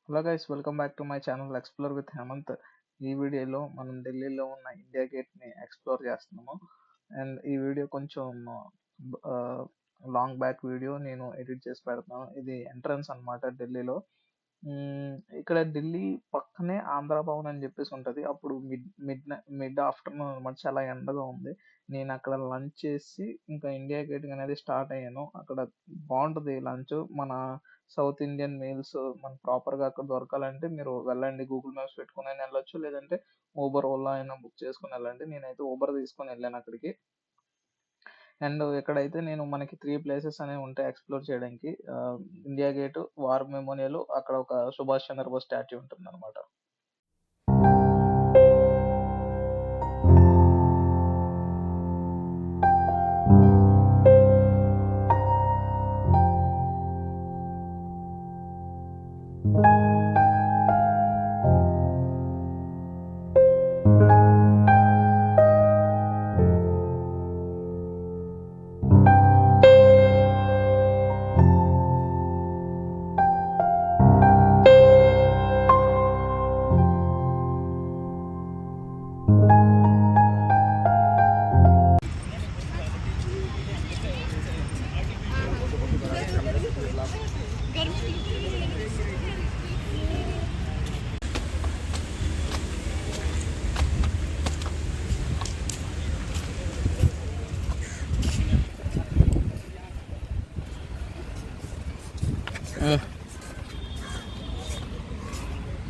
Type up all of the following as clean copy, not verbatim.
Hello guys, welcome back to my channel explore with Hemant. ఈ వీడియోలో మనం ఢిల్లీలో ఉన్న ఇండియా గేట్ని ఎక్స్ప్లోర్ చేస్తున్నాము. అండ్ ఈ వీడియో కొంచెం లాంగ్ బ్యాక్ వీడియో నేను ఎడిట్ చేసి పెడతాను. ఇది ఎంట్రన్స్ అన్నమాట ఢిల్లీలో. ఇక్కడ ఢిల్లీ పక్కనే ఆంధ్ర భవన్ అని చెప్పేసి ఉంటుంది. అప్పుడు మిడ్ ఆఫ్టర్నూన్ అనమాట, చాలా ఎండగా ఉంది. నేను అక్కడ లంచ్ చేసి ఇంకా ఇండియా గేట్ అనేది స్టార్ట్ అయ్యాను. అక్కడ బాగుంటుంది లంచ్. మన సౌత్ ఇండియన్ మీల్స్ మనకు ప్రాపర్గా అక్కడ దొరకాలంటే మీరు వెళ్ళండి, గూగుల్ మ్యాప్స్ పెట్టుకుని అయినా వెళ్ళొచ్చు, లేదంటే ఊబర్ ఓలా అయినా బుక్ చేసుకుని వెళ్ళండి. నేనైతే ఊబర్ తీసుకొని వెళ్ళాను అక్కడికి. అండ్ ఇక్కడైతే నేను మనకి 3 ప్లేసెస్ అనేవి ఉంటాయి ఎక్స్ప్లోర్ చేయడానికి. ఇండియా గేట్, వార్ మెమోరియల్, అక్కడ ఒక సుభాష్ చంద్రబోస్ స్టాట్యూ ఉంటుంది అనమాట.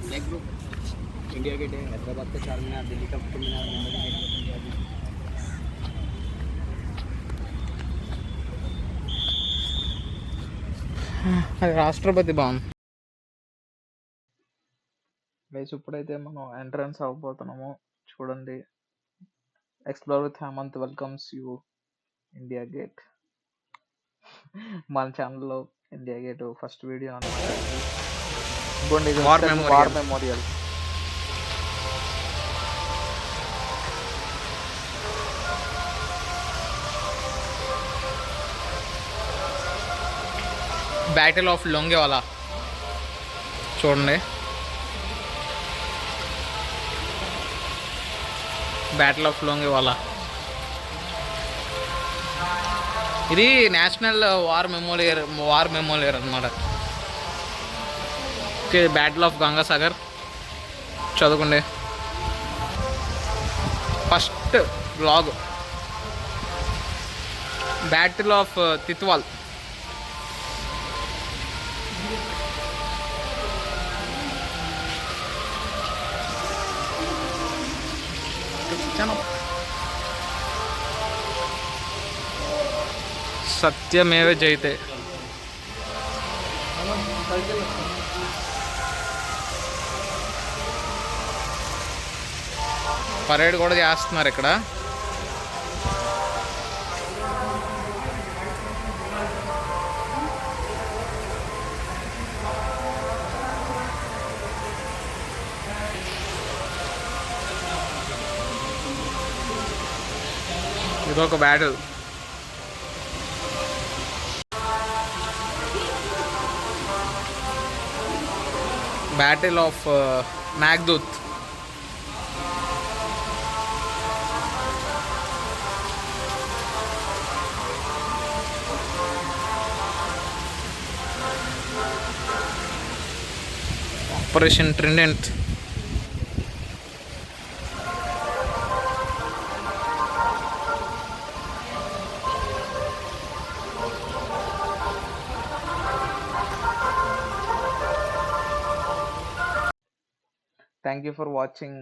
ब्लैक ग्रुप इंडिया गेट है, हैदराबाद का चार मीनार, दिल्ली का कुतुब मीनार, मुंबई का गेट ऑफ इंडिया गेट। అది రాష్ట్రపతి భవన్. గైస్, ఇప్పుడైతే మనం ఎంట్రన్స్ అవ్వబోతున్నాము. చూడండి, explore with Hemant welcomes you India Gate. మన ఛానల్లో ఇండియా గేట్ ఫస్ట్ వీడియో అనమాట. ఇంకోండి, ఇది war memorial. Battle of Longewala చూడండి. బ్యాటిల్ ఆఫ్ లోంగేవాలా ఇది నేషనల్ వార్ మెమోరియల్ అనమాట. ఓకే, బ్యాటిల్ ఆఫ్ గంగాసాగర్ చదువుకోండి. First blog battle of Tithwal. సత్యమేవ జయతే. పరేడ్ కూడా చేస్తున్నారు ఇక్కడ. ఇదొక battle. Battle of Meghdoot. Operation trident. Thank you for watching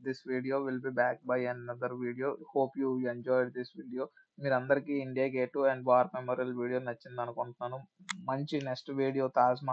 this video. We'll be back by another video. Hope you enjoyed this video. మీరందరికీ India gate and war memorial video నచ్చింది అనుకుంటున్నాను. మంచి నెక్స్ట్ వీడియో తాజ్ మహల్